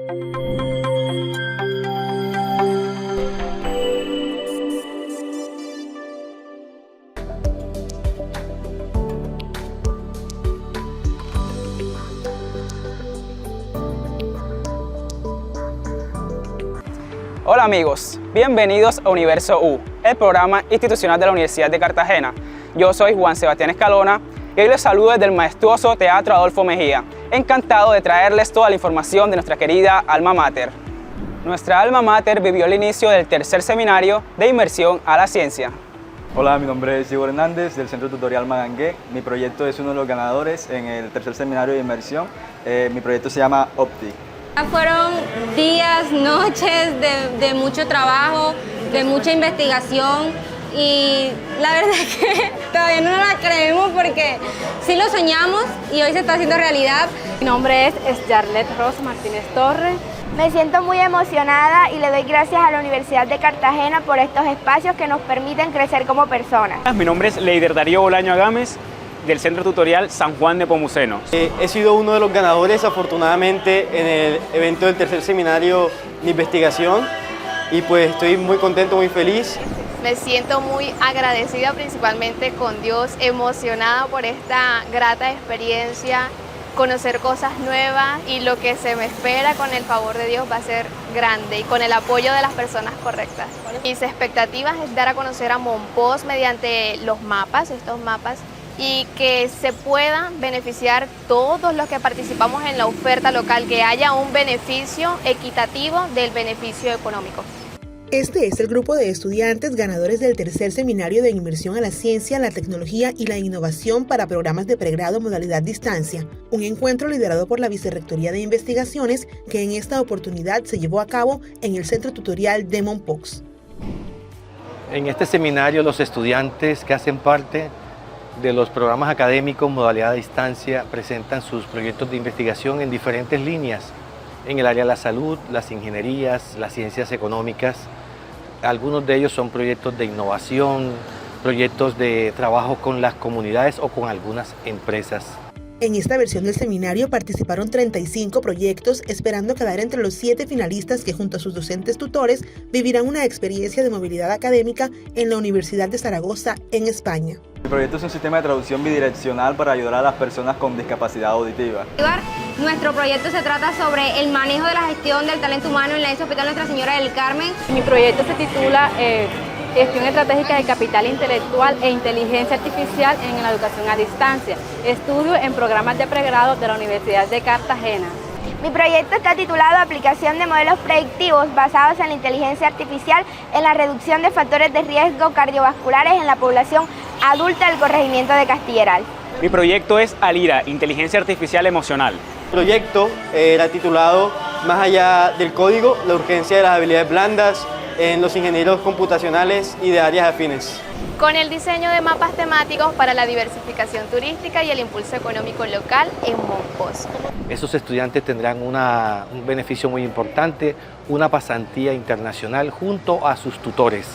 Hola amigos, bienvenidos a Universo U, el programa institucional de la Universidad de Cartagena. Yo soy Juan Sebastián Escalona y hoy les saludo desde el majestuoso Teatro Adolfo Mejía, encantado de traerles toda la información de nuestra querida alma mater. Nuestra alma mater vivió el inicio del tercer seminario de inmersión a la ciencia. Hola, mi nombre es Igor Hernández del Centro Tutorial Magangué. Mi proyecto es uno de los ganadores en el tercer seminario de inmersión. Mi proyecto se llama Optic. Fueron días, noches de mucho trabajo, de mucha investigación y la verdad es que todavía no la creemos porque sí lo soñamos y hoy se está haciendo realidad. Mi nombre es Yarlet Rosa Martínez Torres. Me siento muy emocionada y le doy gracias a la Universidad de Cartagena por estos espacios que nos permiten crecer como personas. Mi nombre es Leider Darío Bolaño Agames, del Centro Tutorial San Juan de Pomuceno. He sido uno de los ganadores, afortunadamente, en el evento del tercer seminario de investigación y pues estoy muy contento, muy feliz. Me siento muy agradecida principalmente con Dios, emocionada por esta grata experiencia, conocer cosas nuevas y lo que se me espera con el favor de Dios va a ser grande y con el apoyo de las personas correctas. Mis expectativas es dar a conocer a Monpós mediante los mapas, estos mapas, y que se puedan beneficiar todos los que participamos en la oferta local, que haya un beneficio equitativo del beneficio económico. Este es el grupo de estudiantes ganadores del tercer seminario de inmersión a la ciencia, la tecnología y la innovación para programas de pregrado modalidad distancia, un encuentro liderado por la Vicerrectoría de Investigaciones que en esta oportunidad se llevó a cabo en el Centro Tutorial de Mompox. En este seminario los estudiantes que hacen parte de los programas académicos modalidad a distancia presentan sus proyectos de investigación en diferentes líneas, en el área de la salud, las ingenierías, las ciencias económicas. Algunos de ellos son proyectos de innovación, proyectos de trabajo con las comunidades o con algunas empresas. En esta versión del seminario participaron 35 proyectos, esperando quedar entre los 7 finalistas que junto a sus docentes tutores vivirán una experiencia de movilidad académica en la Universidad de Zaragoza, en España. Mi proyecto es un sistema de traducción bidireccional para ayudar a las personas con discapacidad auditiva. Nuestro proyecto se trata sobre el manejo de la gestión del talento humano en la ESO Hospital Nuestra Señora del Carmen. Mi proyecto se titula Gestión estratégica de capital intelectual e inteligencia artificial en la educación a distancia. Estudio en programas de pregrado de la Universidad de Cartagena. Mi proyecto está titulado Aplicación de modelos predictivos basados en la inteligencia artificial en la reducción de factores de riesgo cardiovasculares en la población adulta del corregimiento de Castilleral. Mi proyecto es ALIRA, Inteligencia Artificial Emocional. El proyecto era titulado Más allá del código, la urgencia de las habilidades blandas en los ingenieros computacionales y de áreas afines. Con el diseño de mapas temáticos para la diversificación turística y el impulso económico local en Monpós. Esos estudiantes tendrán un beneficio muy importante, una pasantía internacional junto a sus tutores.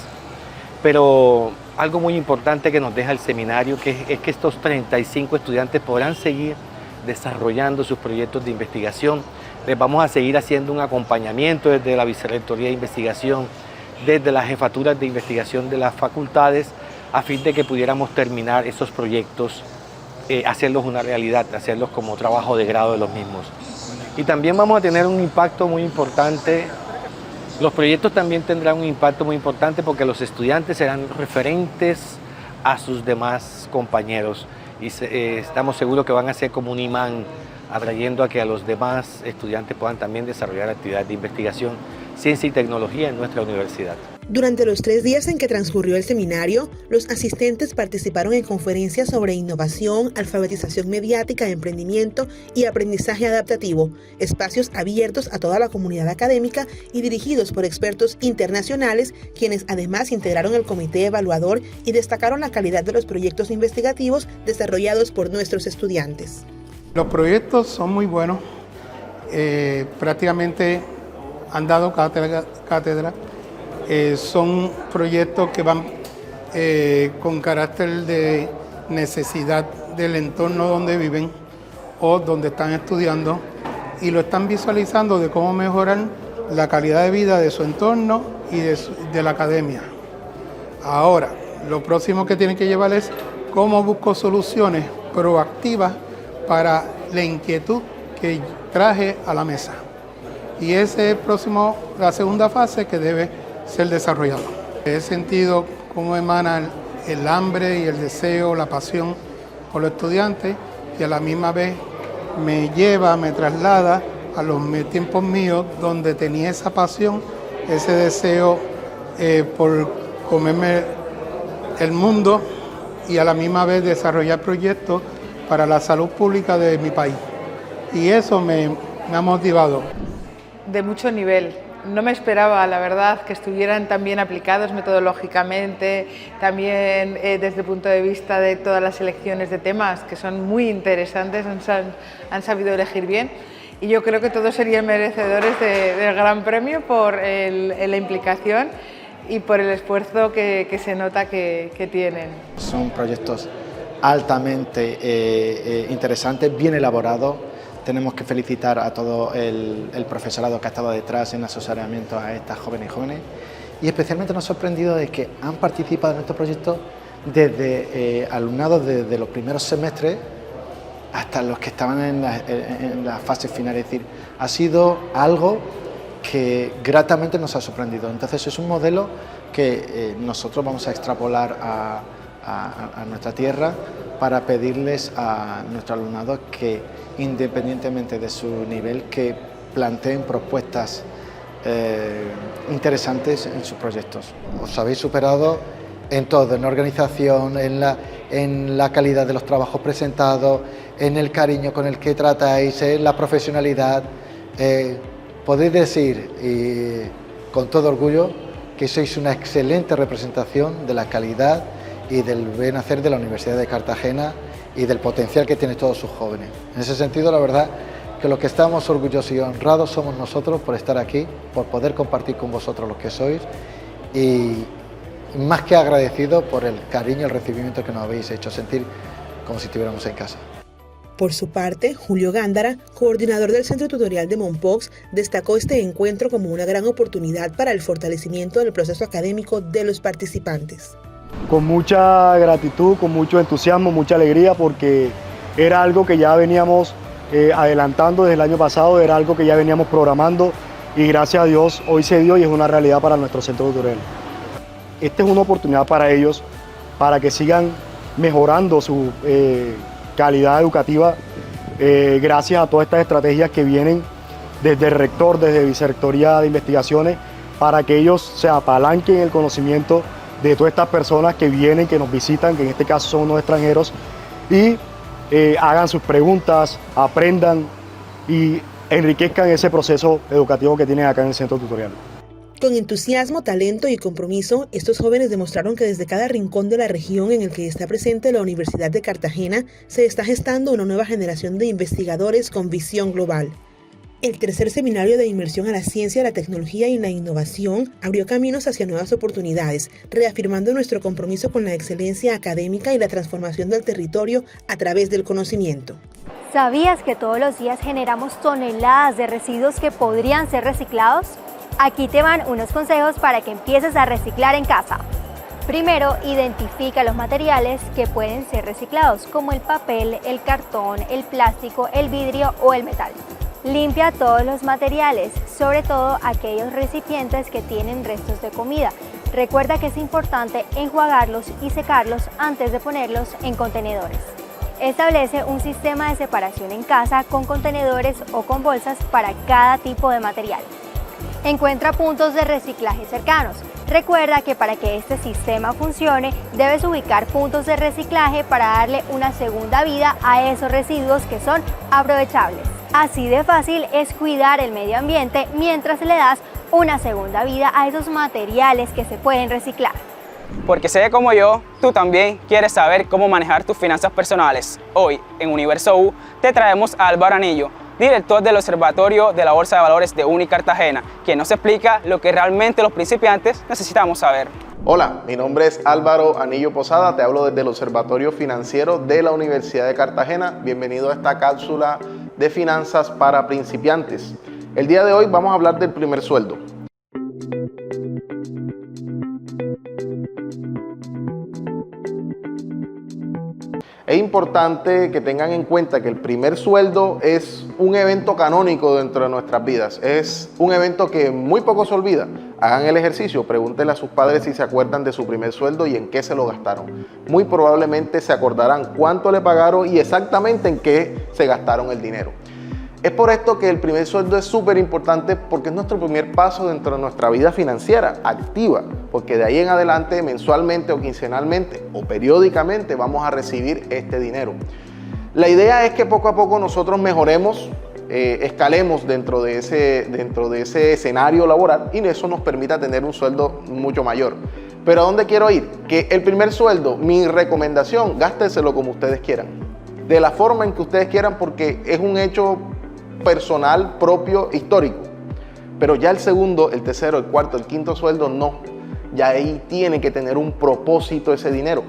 Pero algo muy importante que nos deja el seminario es que estos 35 estudiantes podrán seguir desarrollando sus proyectos de investigación. Les vamos a seguir haciendo un acompañamiento desde la Vicerrectoría de Investigación, desde las jefaturas de investigación de las facultades, a fin de que pudiéramos terminar esos proyectos, hacerlos una realidad, hacerlos como trabajo de grado de los mismos. Y también vamos a tener un impacto muy importante. Los proyectos también tendrán un impacto muy importante porque los estudiantes serán referentes a sus demás compañeros y estamos seguros que van a ser como un imán atrayendo a que a los demás estudiantes puedan también desarrollar actividades de investigación, ciencia y tecnología en nuestra universidad. Durante los 3 días en que transcurrió el seminario, los asistentes participaron en conferencias sobre innovación, alfabetización mediática, emprendimiento y aprendizaje adaptativo, espacios abiertos a toda la comunidad académica y dirigidos por expertos internacionales, quienes además integraron el comité evaluador y destacaron la calidad de los proyectos investigativos desarrollados por nuestros estudiantes. Los proyectos son muy buenos, prácticamente han dado cátedra. Son proyectos que van con carácter de necesidad del entorno donde viven o donde están estudiando y lo están visualizando de cómo mejorar la calidad de vida de su entorno y de la academia. Ahora, lo próximo que tienen que llevar es cómo busco soluciones proactivas para la inquietud que traje a la mesa. Y ese es la segunda fase que debe ser desarrollada. He sentido cómo emana el hambre y el deseo, la pasión por los estudiantes, y a la misma vez me traslada a los tiempos míos donde tenía esa pasión, ese deseo por comerme el mundo y a la misma vez desarrollar proyectos para la salud pública de mi país. Y eso me ha motivado. De mucho nivel. No me esperaba, la verdad, que estuvieran tan bien aplicados metodológicamente, también desde el punto de vista de todas las selecciones de temas, que son muy interesantes, han sabido elegir bien. Y yo creo que todos serían merecedores del gran premio por la implicación y por el esfuerzo que se nota que tienen. Son proyectos altamente interesantes, bien elaborados. Tenemos que felicitar a todo el profesorado que ha estado detrás en asesoramiento a estas jóvenes y jóvenes, y especialmente nos ha sorprendido de que han participado en estos proyectos desde alumnados desde los primeros semestres hasta los que estaban en la fase final. Es decir, ha sido algo que gratamente nos ha sorprendido. Entonces es un modelo que nosotros vamos a extrapolar a nuestra tierra para pedirles a nuestro alumnado que, independientemente de su nivel, que planteen propuestas interesantes en sus proyectos. Os habéis superado en todo, en la organización, en la calidad de los trabajos presentados, en el cariño con el que tratáis, en la profesionalidad. Podéis decir con todo orgullo que sois una excelente representación de la calidad y del buen hacer de la Universidad de Cartagena y del potencial que tienen todos sus jóvenes. En ese sentido, la verdad que los que estamos orgullosos y honrados somos nosotros por estar aquí, por poder compartir con vosotros lo que sois, y más que agradecido por el cariño y el recibimiento que nos habéis hecho sentir como si estuviéramos en casa. Por su parte, Julio Gándara, coordinador del Centro Tutorial de Mompox, destacó este encuentro como una gran oportunidad para el fortalecimiento del proceso académico de los participantes. Con mucha gratitud, con mucho entusiasmo, mucha alegría, porque era algo que ya veníamos adelantando desde el año pasado, era algo que ya veníamos programando, y gracias a Dios hoy se dio y es una realidad para nuestro centro tutorial. Esta es una oportunidad para ellos, para que sigan mejorando su calidad educativa, gracias a todas estas estrategias que vienen desde el rector, desde Vicerrectoría de Investigaciones, para que ellos se apalanquen el conocimiento de todas estas personas que vienen, que nos visitan, que en este caso son unos extranjeros, y hagan sus preguntas, aprendan y enriquezcan ese proceso educativo que tienen acá en el centro tutorial. Con entusiasmo, talento y compromiso, estos jóvenes demostraron que desde cada rincón de la región en el que está presente la Universidad de Cartagena se está gestando una nueva generación de investigadores con visión global. El tercer seminario de inmersión a la ciencia, la tecnología y la innovación abrió caminos hacia nuevas oportunidades, reafirmando nuestro compromiso con la excelencia académica y la transformación del territorio a través del conocimiento. ¿Sabías que todos los días generamos toneladas de residuos que podrían ser reciclados? Aquí te van unos consejos para que empieces a reciclar en casa. Primero, identifica los materiales que pueden ser reciclados, como el papel, el cartón, el plástico, el vidrio o el metal. Limpia todos los materiales, sobre todo aquellos recipientes que tienen restos de comida. Recuerda que es importante enjuagarlos y secarlos antes de ponerlos en contenedores. Establece un sistema de separación en casa con contenedores o con bolsas para cada tipo de material. Encuentra puntos de reciclaje cercanos. Recuerda que para que este sistema funcione, debes ubicar puntos de reciclaje para darle una segunda vida a esos residuos que son aprovechables. Así de fácil es cuidar el medio ambiente mientras le das una segunda vida a esos materiales que se pueden reciclar. Porque sé que como yo, tú también quieres saber cómo manejar tus finanzas personales. Hoy, en Universo U, te traemos a Álvaro Anillo, director del Observatorio de la Bolsa de Valores de Uni Cartagena, quien nos explica lo que realmente los principiantes necesitamos saber. Hola, mi nombre es Álvaro Anillo Posada, te hablo desde el Observatorio Financiero de la Universidad de Cartagena. Bienvenido a esta cápsula de finanzas para principiantes. El día de hoy vamos a hablar del primer sueldo. Es importante que tengan en cuenta que el primer sueldo es un evento canónico dentro de nuestras vidas. Es un evento que muy poco se olvida. Hagan el ejercicio, pregúntenle a sus padres si se acuerdan de su primer sueldo y en qué se lo gastaron. Muy probablemente se acordarán cuánto le pagaron y exactamente en qué se gastaron el dinero. Es por esto que el primer sueldo es súper importante, porque es nuestro primer paso dentro de nuestra vida financiera activa, porque de ahí en adelante, mensualmente o quincenalmente o periódicamente, vamos a recibir este dinero. La idea es que poco a poco nosotros mejoremos, escalemos dentro de ese escenario laboral, y eso nos permita tener un sueldo mucho mayor. Pero ¿a dónde quiero ir? Que el primer sueldo, mi recomendación, gástenselo como ustedes quieran, de la forma en que ustedes quieran, porque es un hecho personal, propio, histórico. Pero ya el segundo, el tercero, el cuarto, el quinto sueldo, no. Ya ahí tiene que tener un propósito ese dinero.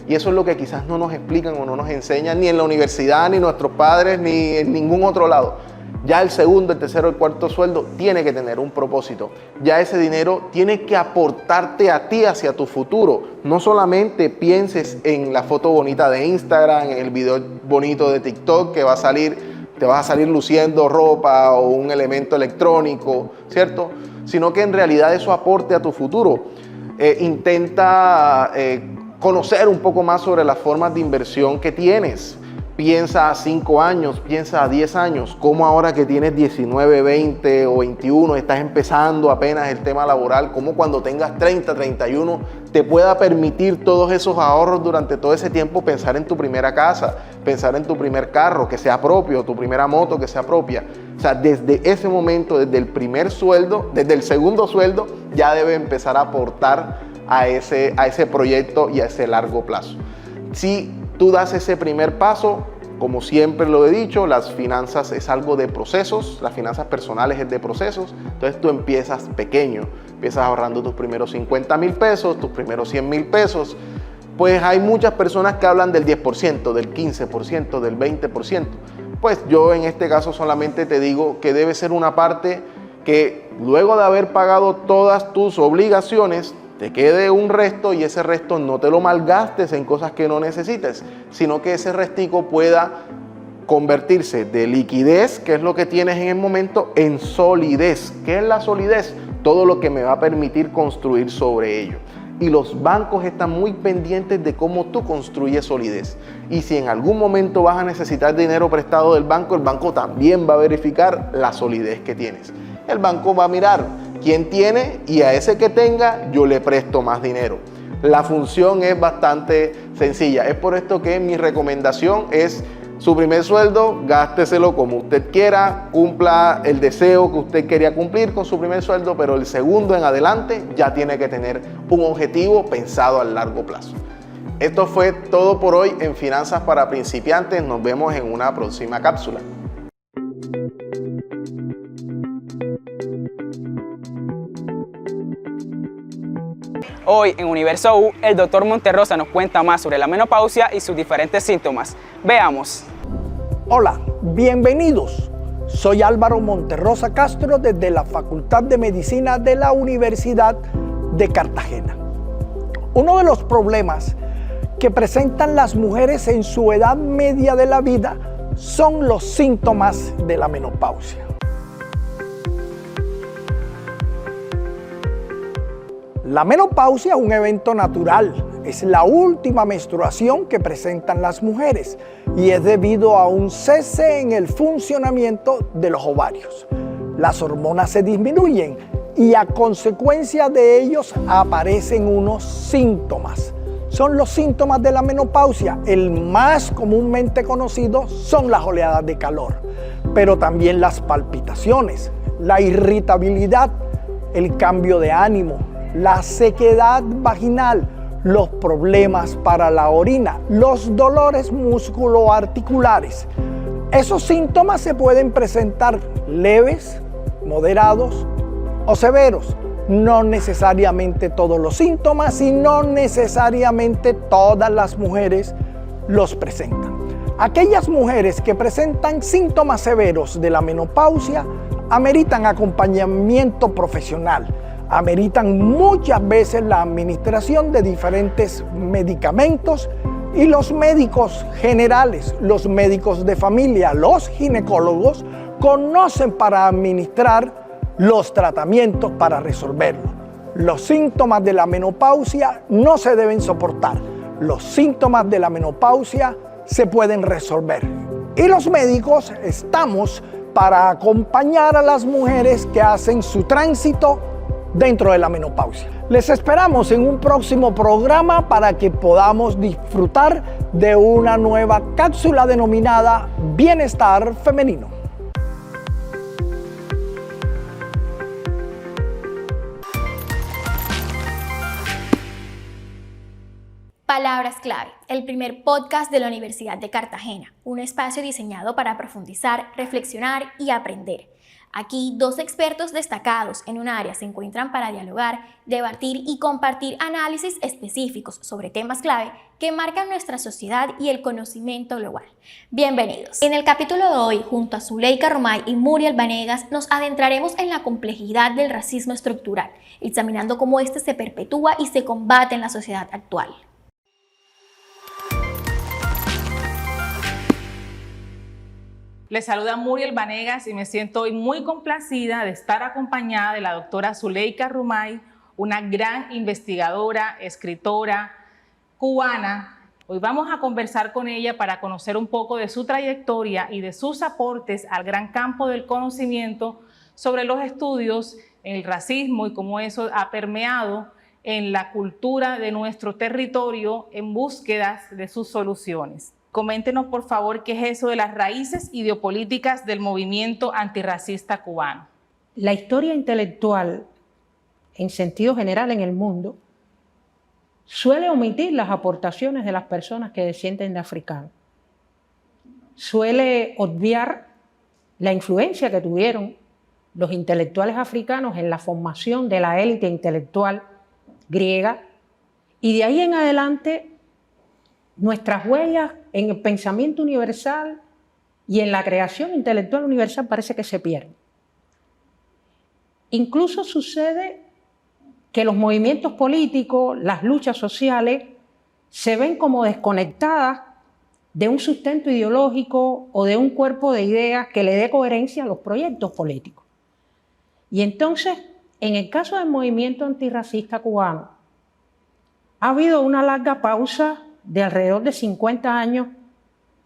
Y eso es lo que quizás no nos explican o no nos enseñan ni en la universidad, ni nuestros padres, ni en ningún otro lado. Ya el segundo, el tercero, el cuarto sueldo tiene que tener un propósito. Ya ese dinero tiene que aportarte a ti hacia tu futuro. No solamente pienses en la foto bonita de Instagram, en el video bonito de TikTok que va a salir, te vas a salir luciendo ropa o un elemento electrónico, ¿cierto? Sino que en realidad eso aporte a tu futuro. Intenta conocer un poco más sobre las formas de inversión que tienes. Piensa a 5 años, piensa a 10 años, cómo ahora que tienes 19, 20 o 21, estás empezando apenas el tema laboral, cómo cuando tengas 30, 31, te pueda permitir todos esos ahorros durante todo ese tiempo, pensar en tu primera casa, pensar en tu primer carro que sea propio, tu primera moto que sea propia. O sea, desde ese momento, desde el primer sueldo, desde el segundo sueldo, ya debe empezar a aportar a ese proyecto y a ese largo plazo. Si tú das ese primer paso, como siempre lo he dicho, las finanzas es algo de procesos, las finanzas personales es de procesos. Entonces tú empiezas pequeño, empiezas ahorrando tus primeros 50,000 pesos, tus primeros 100,000 pesos. Pues hay muchas personas que hablan del 10%, del 15%, del 20%. Pues yo en este caso solamente te digo que debe ser una parte que luego de haber pagado todas tus obligaciones, te quede un resto, y ese resto no te lo malgastes en cosas que no necesites, sino que ese restico pueda convertirse de liquidez, que es lo que tienes en el momento, en solidez. ¿Qué es la solidez? Todo lo que me va a permitir construir sobre ello. Y los bancos están muy pendientes de cómo tú construyes solidez. Y si en algún momento vas a necesitar dinero prestado del banco, el banco también va a verificar la solidez que tienes. El banco va a mirar quién tiene, y a ese que tenga yo le presto más dinero. La función es bastante sencilla. Es por esto que mi recomendación es: su primer sueldo, gásteselo como usted quiera, cumpla el deseo que usted quería cumplir con su primer sueldo, pero el segundo en adelante ya tiene que tener un objetivo pensado a largo plazo. Esto fue todo por hoy en Finanzas para Principiantes. Nos vemos en una próxima cápsula. Hoy en Universo U, el Dr. Monterrosa nos cuenta más sobre la menopausia y sus diferentes síntomas. Veamos. Hola, bienvenidos. Soy Álvaro Monterrosa Castro desde la Facultad de Medicina de la Universidad de Cartagena. Uno de los problemas que presentan las mujeres en su edad media de la vida son los síntomas de la menopausia. La menopausia es un evento natural, es la última menstruación que presentan las mujeres y es debido a un cese en el funcionamiento de los ovarios. Las hormonas se disminuyen y a consecuencia de ellos aparecen unos síntomas. Son los síntomas de la menopausia. El más comúnmente conocido son las oleadas de calor, pero también las palpitaciones, la irritabilidad, el cambio de ánimo, la sequedad vaginal, los problemas para la orina, los dolores musculoarticulares. Esos síntomas se pueden presentar leves, moderados o severos. No necesariamente todos los síntomas y no necesariamente todas las mujeres los presentan. Aquellas mujeres que presentan síntomas severos de la menopausia ameritan acompañamiento profesional, ameritan muchas veces la administración de diferentes medicamentos y los médicos generales, los médicos de familia, los ginecólogos conocen para administrar los tratamientos para resolverlo. Los síntomas de la menopausia no se deben soportar. Los síntomas de la menopausia se pueden resolver. Y los médicos estamos para acompañar a las mujeres que hacen su tránsito dentro de la menopausia. Les esperamos en un próximo programa para que podamos disfrutar de una nueva cápsula denominada Bienestar Femenino. Palabras clave, el primer podcast de la Universidad de Cartagena, un espacio diseñado para profundizar, reflexionar y aprender. Aquí, dos expertos destacados en un área se encuentran para dialogar, debatir y compartir análisis específicos sobre temas clave que marcan nuestra sociedad y el conocimiento global. Bienvenidos. En el capítulo de hoy, junto a Zuleika Romay y Muriel Vanegas, nos adentraremos en la complejidad del racismo estructural, examinando cómo este se perpetúa y se combate en la sociedad actual. Les saluda Muriel Vanegas y me siento hoy muy complacida de estar acompañada de la doctora Zuleika Romay, una gran investigadora, escritora cubana. Hoy vamos a conversar con ella para conocer un poco de su trayectoria y de sus aportes al gran campo del conocimiento sobre los estudios en el racismo y cómo eso ha permeado en la cultura de nuestro territorio en búsquedas de sus soluciones. Coméntenos, por favor, qué es eso de las raíces ideopolíticas del movimiento antirracista cubano. La historia intelectual, en sentido general en el mundo, suele omitir las aportaciones de las personas que descienden de africanos. Suele obviar la influencia que tuvieron los intelectuales africanos en la formación de la élite intelectual griega, y de ahí en adelante nuestras huellas en el pensamiento universal y en la creación intelectual universal parece que se pierden. Incluso sucede que los movimientos políticos, las luchas sociales, se ven como desconectadas de un sustento ideológico o de un cuerpo de ideas que le dé coherencia a los proyectos políticos. Y entonces, en el caso del movimiento antirracista cubano, ha habido una larga pausa de alrededor de 50 años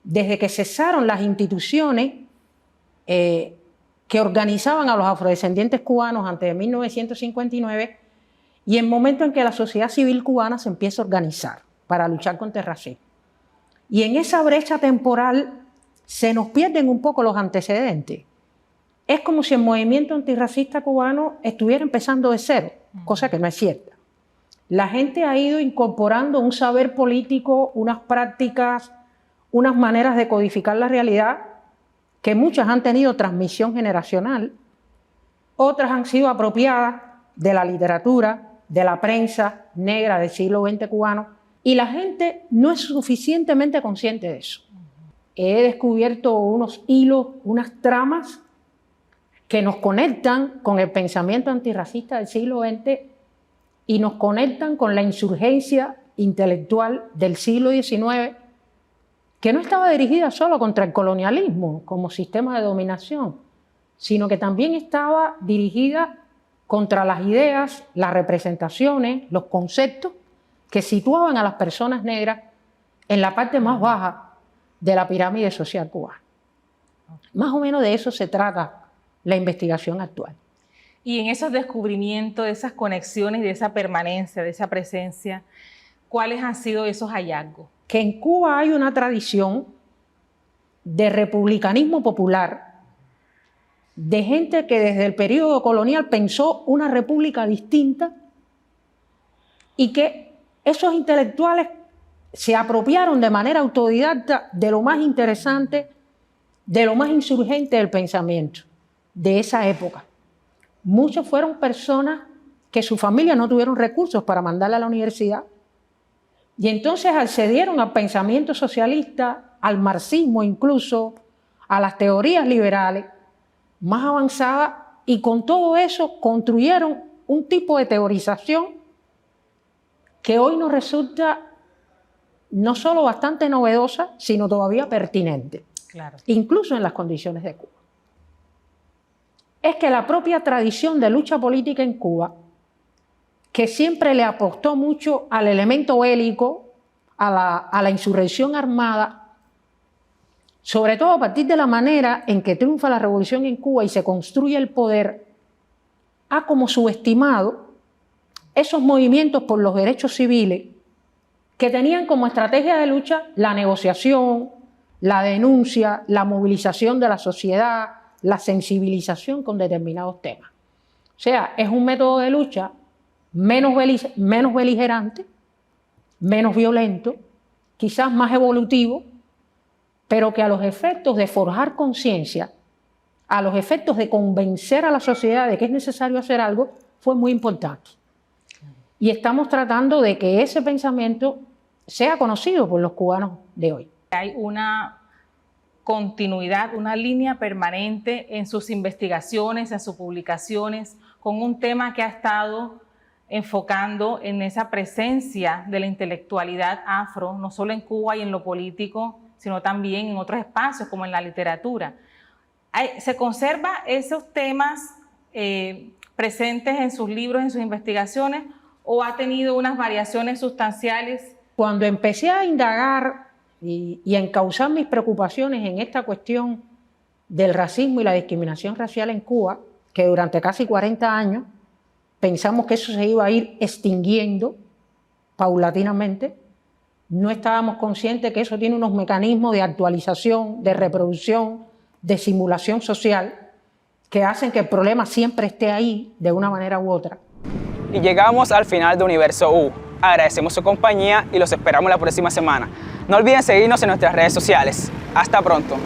desde que cesaron las instituciones que organizaban a los afrodescendientes cubanos antes de 1959 y el momento en que la sociedad civil cubana se empieza a organizar para luchar contra el racismo. Y en esa brecha temporal se nos pierden un poco los antecedentes. Es como si el movimiento antirracista cubano estuviera empezando de cero, cosa que no es cierta. La gente ha ido incorporando un saber político, unas prácticas, unas maneras de codificar la realidad, que muchas han tenido transmisión generacional, otras han sido apropiadas de la literatura, de la prensa negra del siglo XX cubano, y la gente no es suficientemente consciente de eso. He descubierto unos hilos, unas tramas que nos conectan con el pensamiento antirracista del siglo XX y nos conectan con la insurgencia intelectual del siglo XIX, que no estaba dirigida solo contra el colonialismo como sistema de dominación, sino que también estaba dirigida contra las ideas, las representaciones, los conceptos que situaban a las personas negras en la parte más baja de la pirámide social cubana. Más o menos de eso se trata la investigación actual. Y en esos descubrimientos, de esas conexiones, de esa permanencia, de esa presencia, ¿cuáles han sido esos hallazgos? Que en Cuba hay una tradición de republicanismo popular, de gente que desde el periodo colonial pensó una república distinta y que esos intelectuales se apropiaron de manera autodidacta de lo más interesante, de lo más insurgente del pensamiento de esa época. Muchos fueron personas que su familia no tuvieron recursos para mandarla a la universidad y entonces accedieron al pensamiento socialista al marxismo, incluso a las teorías liberales más avanzadas, y con todo eso construyeron un tipo de teorización que hoy nos resulta no solo bastante novedosa, sino todavía pertinente, incluso en las condiciones de Cuba. Es que la propia tradición de lucha política en Cuba, que siempre le apostó mucho al elemento bélico, a la insurrección armada, sobre todo a partir de la manera en que triunfa la revolución en Cuba y se construye el poder, ha como subestimado esos movimientos por los derechos civiles que tenían como estrategia de lucha la negociación, la denuncia, la movilización de la sociedad, la sensibilización con determinados temas. O sea, es un método de lucha menos beligerante, menos violento, quizás más evolutivo, pero que a los efectos de forjar conciencia, a los efectos de convencer a la sociedad de que es necesario hacer algo, fue muy importante. Y estamos tratando de que ese pensamiento sea conocido por los cubanos de hoy. Hay una continuidad, una línea permanente en sus investigaciones, en sus publicaciones, con un tema que ha estado enfocando en esa presencia de la intelectualidad afro, no solo en Cuba y en lo político, sino también en otros espacios como en la literatura. ¿Se conserva esos temas presentes en sus libros, en sus investigaciones, o ha tenido unas variaciones sustanciales? Cuando empecé a indagar y a encauzar mis preocupaciones en esta cuestión del racismo y la discriminación racial en Cuba, que durante casi 40 años pensamos que eso se iba a ir extinguiendo paulatinamente, no estábamos conscientes que eso tiene unos mecanismos de actualización, de reproducción, de simulación social, que hacen que el problema siempre esté ahí de una manera u otra. Y llegamos al final de Universo U. Agradecemos su compañía y los esperamos la próxima semana. No olviden seguirnos en nuestras redes sociales. Hasta pronto.